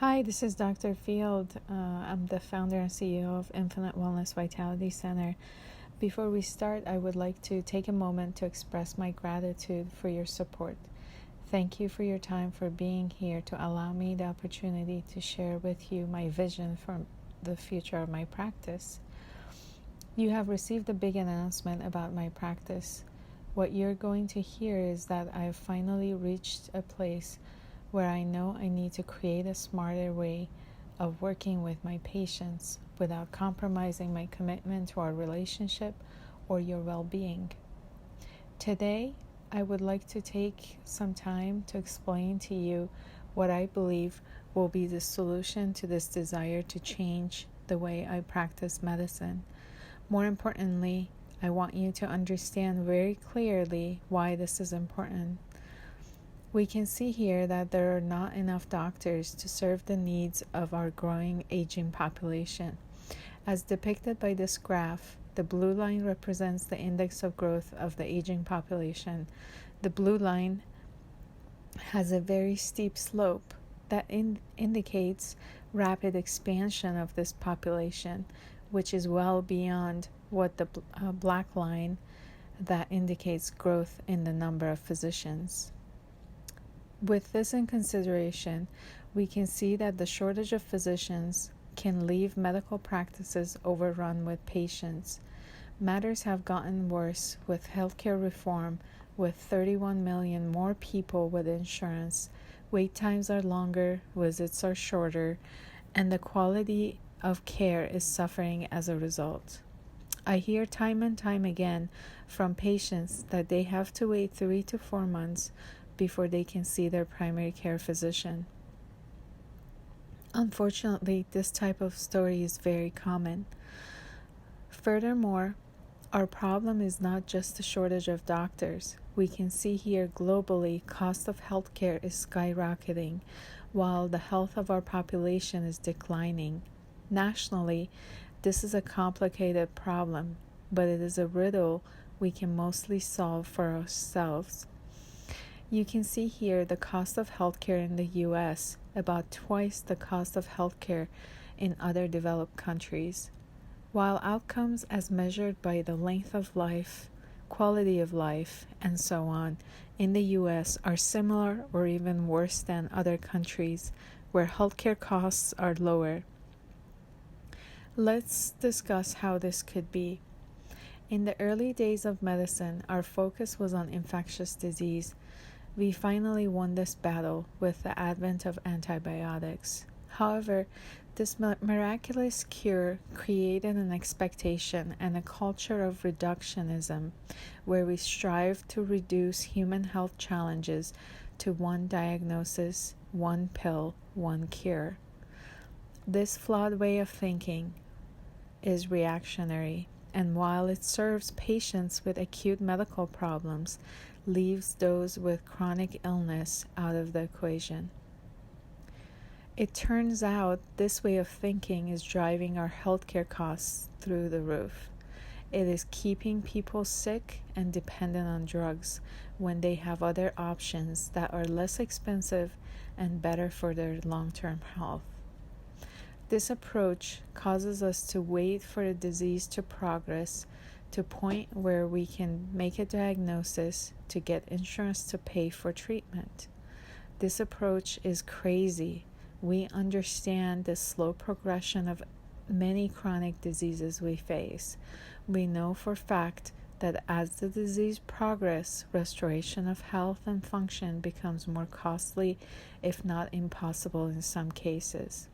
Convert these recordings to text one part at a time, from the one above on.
Hi, this is Dr. Field. I'm the founder and CEO of Infinite Wellness Vitality Center. Before we start, I would like to take a moment to express my gratitude for your support. Thank you for your time, for being here to allow me the opportunity to share with you my vision for the future of my practice. You have received a big announcement about my practice. What you're going to hear is that I have finally reached a place where I know I need to create a smarter way of working with my patients without compromising my commitment to our relationship or your well-being. Today, I would like to take some time to explain to you what I believe will be the solution to this desire to change the way I practice medicine. More importantly, I want you to understand very clearly why this is important. We can see here that there are not enough doctors to serve the needs of our growing aging population. As depicted by this graph, the blue line represents the index of growth of the aging population. The blue line has a very steep slope that indicates rapid expansion of this population, which is well beyond what the black line that indicates growth in the number of physicians. With this in consideration, we can see that the shortage of physicians can leave medical practices overrun with patients. Matters have gotten worse with healthcare reform, with 31 million more people with insurance. Wait times are longer, visits are shorter, and the quality of care is suffering as a result. I hear time and time again from patients that they have to wait 3 to 4 months before they can see their primary care physician. Unfortunately, this type of story is very common. Furthermore, our problem is not just the shortage of doctors. We can see here globally, cost of healthcare is skyrocketing, while the health of our population is declining. Nationally, this is a complicated problem, but it is a riddle we can mostly solve for ourselves. You can see here the cost of healthcare in the U.S., about twice the cost of healthcare in other developed countries. While outcomes as measured by the length of life, quality of life, and so on in the U.S. are similar or even worse than other countries where healthcare costs are lower. Let's discuss how this could be. In the early days of medicine, our focus was on infectious disease. We finally won this battle with the advent of antibiotics. However, this miraculous cure created an expectation and a culture of reductionism where we strive to reduce human health challenges to one diagnosis, one pill, one cure. This flawed way of thinking is reactionary, and while it serves patients with acute medical problems, leaves those with chronic illness out of the equation. It turns out this way of thinking is driving our healthcare costs through the roof. It is keeping people sick and dependent on drugs when they have other options that are less expensive and better for their long-term health. This approach causes us to wait for a disease to progress to a point where we can make a diagnosis to get insurance to pay for treatment. This approach is crazy. We understand the slow progression of many chronic diseases we face. We know for a fact that as the disease progresses, restoration of health and function becomes more costly, if not impossible in some cases.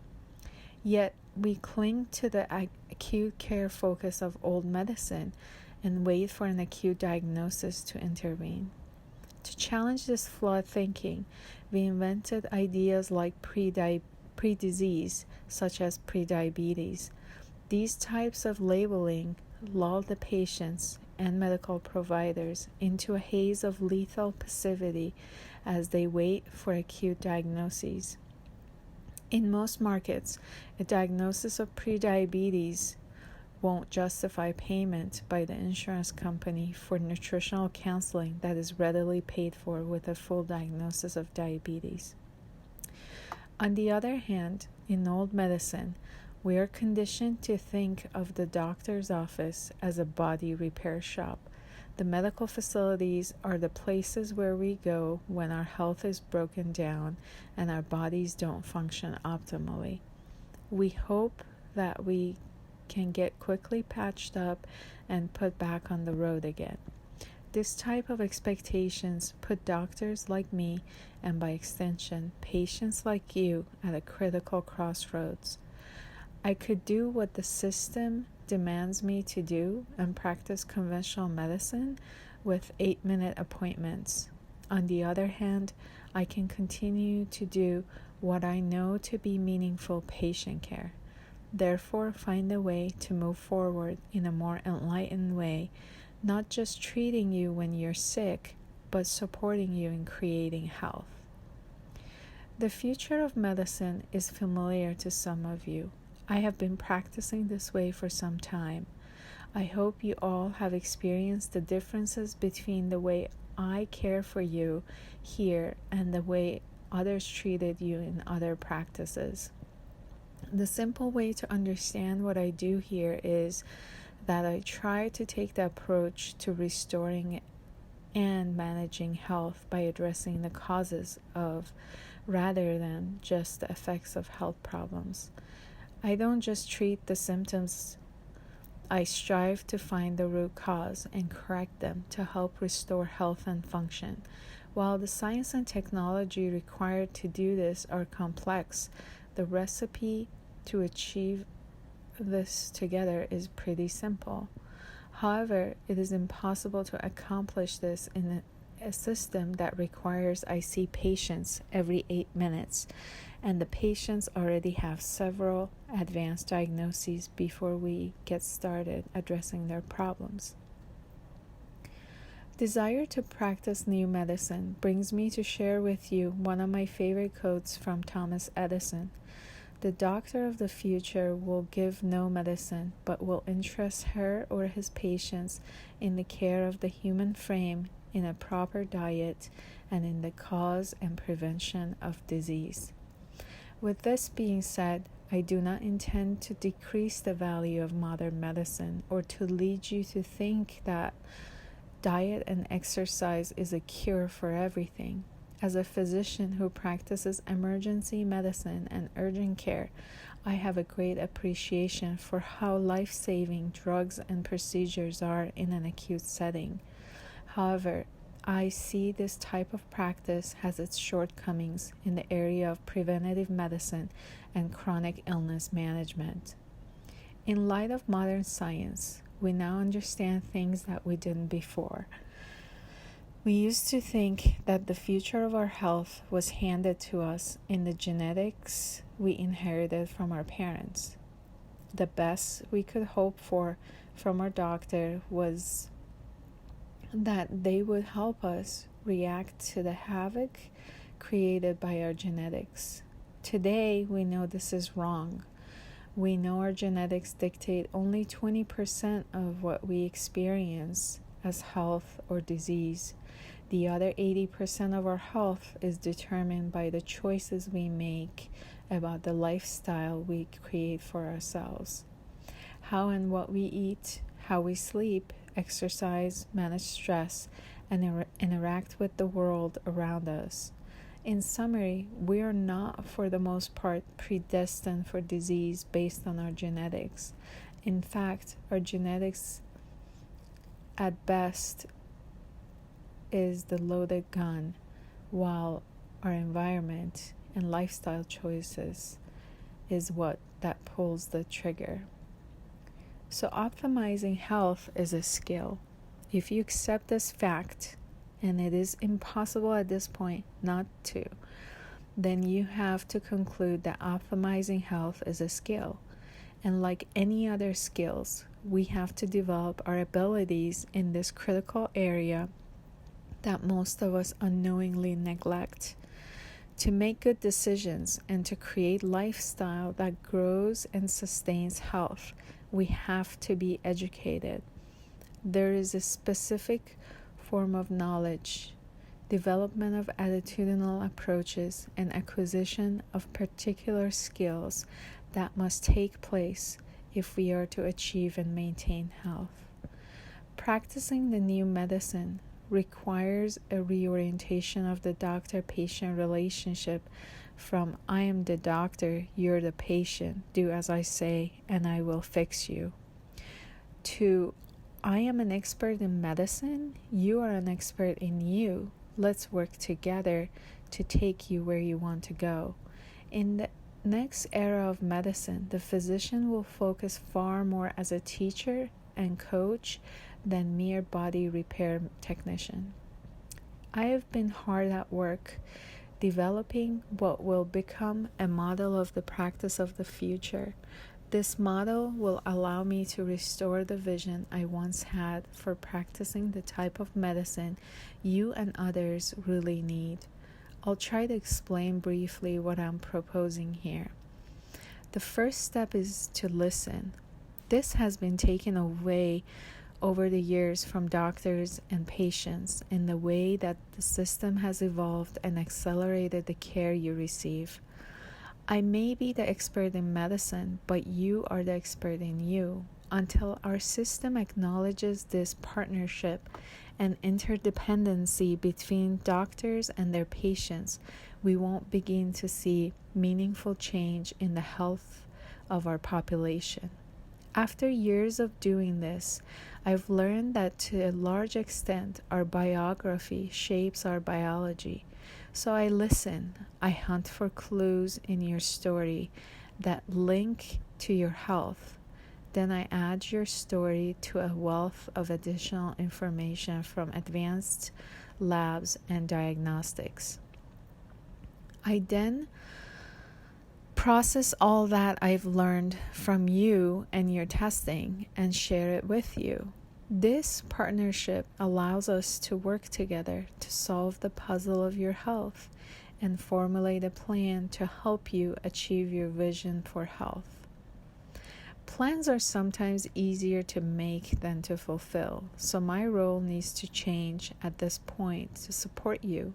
Yet, we cling to the acute care focus of old medicine and wait for an acute diagnosis to intervene. To challenge this flawed thinking, we invented ideas like pre-disease, such as prediabetes. These types of labeling lull the patients and medical providers into a haze of lethal passivity as they wait for acute diagnoses. In most markets, a diagnosis of prediabetes won't justify payment by the insurance company for nutritional counseling that is readily paid for with a full diagnosis of diabetes. On the other hand, in old medicine, we are conditioned to think of the doctor's office as a body repair shop. The medical facilities are the places where we go when our health is broken down and our bodies don't function optimally. We hope that we can get quickly patched up and put back on the road again. This type of expectations put doctors like me, and by extension, patients like you, at a critical crossroads. I could do what the system demands me to do and practice conventional medicine with 8-minute appointments. On the other hand, I can continue to do what I know to be meaningful patient care. Therefore, find a way to move forward in a more enlightened way, not just treating you when you're sick, but supporting you in creating health. The future of medicine is familiar to some of you. I have been practicing this way for some time. I hope you all have experienced the differences between the way I care for you here and the way others treated you in other practices. The simple way to understand what I do here is that I try to take the approach to restoring and managing health by addressing the causes of, rather than just the effects of health problems. I don't just treat the symptoms. I strive to find the root cause and correct them to help restore health and function. While the science and technology required to do this are complex, the recipe to achieve this together is pretty simple. However, it is impossible to accomplish this in a system that requires I see patients every 8 minutes, and the patients already have several advanced diagnoses before we get started addressing their problems. Desire to practice new medicine brings me to share with you one of my favorite quotes from Thomas Edison. The doctor of the future will give no medicine, but will interest her or his patients in the care of the human frame, in a proper diet, and in the cause and prevention of disease. With this being said, I do not intend to decrease the value of modern medicine or to lead you to think that diet and exercise is a cure for everything. As a physician who practices emergency medicine and urgent care, I have a great appreciation for how life-saving drugs and procedures are in an acute setting. However, I see this type of practice has its shortcomings in the area of preventative medicine and chronic illness management. In light of modern science, we now understand things that we didn't before. We used to think that the future of our health was handed to us in the genetics we inherited from our parents. The best we could hope for from our doctor was that they would help us react to the havoc created by our genetics. Today, we know this is wrong. We know our genetics dictate only 20% of what we experience as health or disease. The other 80% of our health is determined by the choices we make about the lifestyle we create for ourselves. How and what we eat, how we sleep, exercise, manage stress, and interact with the world around us. In summary, we are not, for the most part, predestined for disease based on our genetics. In fact, our genetics, at best, is the loaded gun, while our environment and lifestyle choices is what that pulls the trigger. So optimizing health is a skill. If you accept this fact, and it is impossible at this point not to, then you have to conclude that optimizing health is a skill. And like any other skills, we have to develop our abilities in this critical area that most of us unknowingly neglect. To make good decisions and to create lifestyle that grows and sustains health, we have to be educated. There is a specific form of knowledge development of attitudinal approaches, and acquisition of particular skills that must take place if we are to achieve and maintain health. Practicing the new medicine requires a reorientation of the doctor-patient relationship from I am the doctor, you're the patient, do as I say, and I will fix you, to I am an expert in medicine, you are an expert in you, let's work together to take you where you want to go. In the next era of medicine, the physician will focus far more as a teacher and coach than mere body repair technician. I have been hard at work developing what will become a model of the practice of the future. This model will allow me to restore the vision I once had for practicing the type of medicine you and others really need. I'll try to explain briefly what I'm proposing here. The first step is to listen. This has been taken away over the years from doctors and patients in the way that the system has evolved and accelerated the care you receive. I may be the expert in medicine, but you are the expert in you. Until our system acknowledges this partnership and interdependency between doctors and their patients, we won't begin to see meaningful change in the health of our population. After years of doing this, I've learned that to a large extent our biography shapes our biology. So I listen, I hunt for clues in your story that link to your health. Then I add your story to a wealth of additional information from advanced labs and diagnostics. I then process all that I've learned from you and your testing and share it with you. This partnership allows us to work together to solve the puzzle of your health and formulate a plan to help you achieve your vision for health. Plans are sometimes easier to make than to fulfill, so my role needs to change at this point to support you.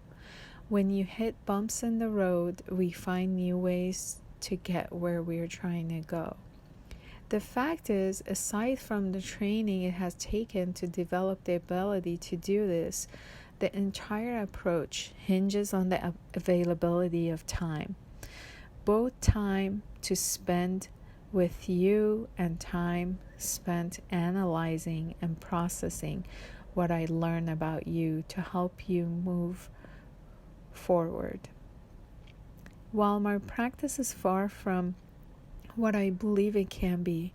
When you hit bumps in the road, we find new ways to get where we're trying to go. The fact is, aside from the training it has taken to develop the ability to do this, the entire approach hinges on the availability of time. Both time to spend with you and time spent analyzing and processing what I learn about you to help you move forward. While my practice is far from what I believe it can be,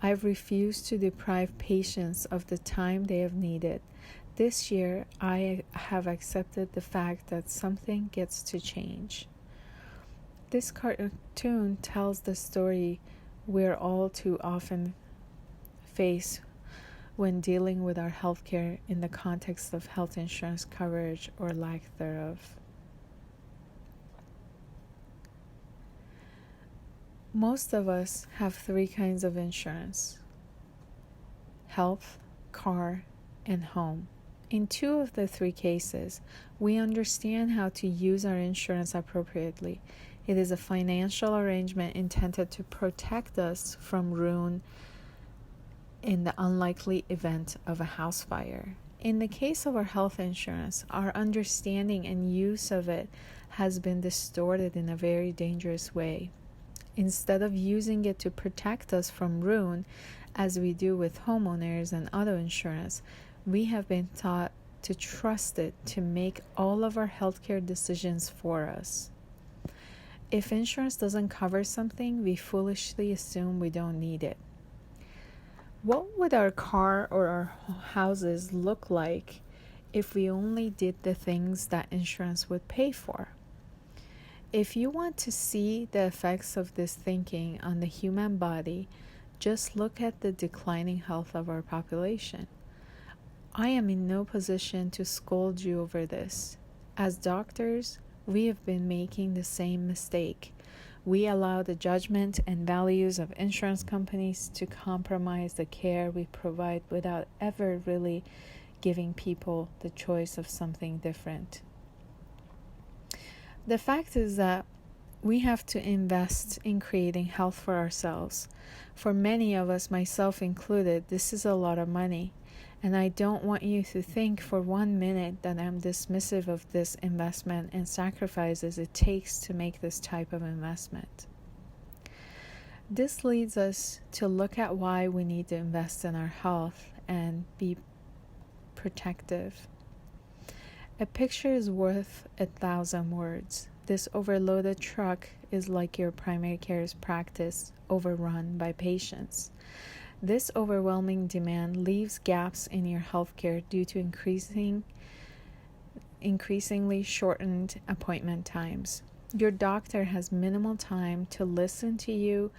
I've refused to deprive patients of the time they have needed. This year, I have accepted the fact that something gets to change. This cartoon tells the story we're all too often face when dealing with our healthcare in the context of health insurance coverage or lack thereof. Most of us have 3 kinds of insurance: health, car, and home. In 2 of the 3 cases, we understand how to use our insurance appropriately. It is a financial arrangement intended to protect us from ruin in the unlikely event of a house fire. In the case of our health insurance, our understanding and use of it has been distorted in a very dangerous way. Instead of using it to protect us from ruin, as we do with homeowners and auto insurance, we have been taught to trust it to make all of our healthcare decisions for us. If insurance doesn't cover something, we foolishly assume we don't need it. What would our car or our houses look like if we only did the things that insurance would pay for? If you want to see the effects of this thinking on the human body, just look at the declining health of our population. I am in no position to scold you over this. As doctors, we have been making the same mistake. We allow the judgment and values of insurance companies to compromise the care we provide without ever really giving people the choice of something different. The fact is that we have to invest in creating health for ourselves. For many of us, myself included, this is a lot of money. And I don't want you to think for 1 minute that I'm dismissive of this investment and sacrifices it takes to make this type of investment. This leads us to look at why we need to invest in our health and be protective. A picture is worth 1,000 words. This overloaded truck is like your primary care's practice, overrun by patients. This overwhelming demand leaves gaps in your healthcare due to increasingly shortened appointment times. Your doctor has minimal time to listen to you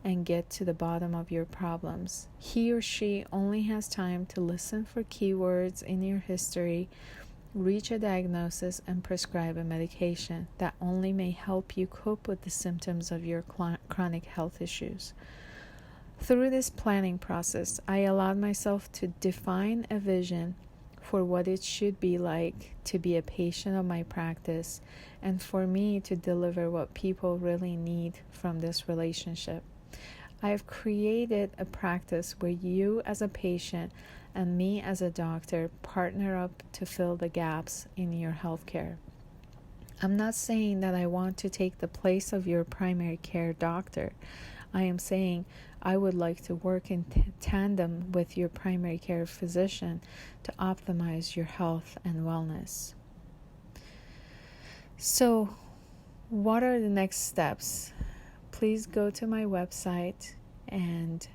and get to the bottom of your problems. He or she only has time to listen for keywords in your history, reach a diagnosis, and prescribe a medication that only may help you cope with the symptoms of your chronic health issues. Through this planning process, I allowed myself to define a vision for what it should be like to be a patient of my practice and for me to deliver what people really need from this relationship. I have created a practice where you as a patient and me as a doctor partner up to fill the gaps in your healthcare. I'm not saying that I want to take the place of your primary care doctor. I am saying I would like to work in tandem with your primary care physician to optimize your health and wellness. So, what are the next steps? Please go to my website and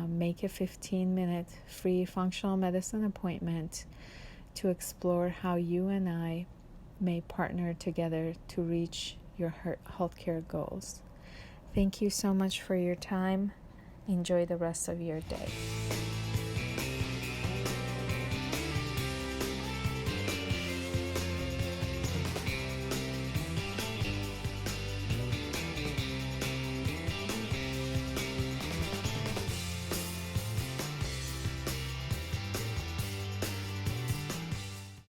make a 15-minute free functional medicine appointment to explore how you and I may partner together to reach your healthcare goals. Thank you so much for your time. Enjoy the rest of your day.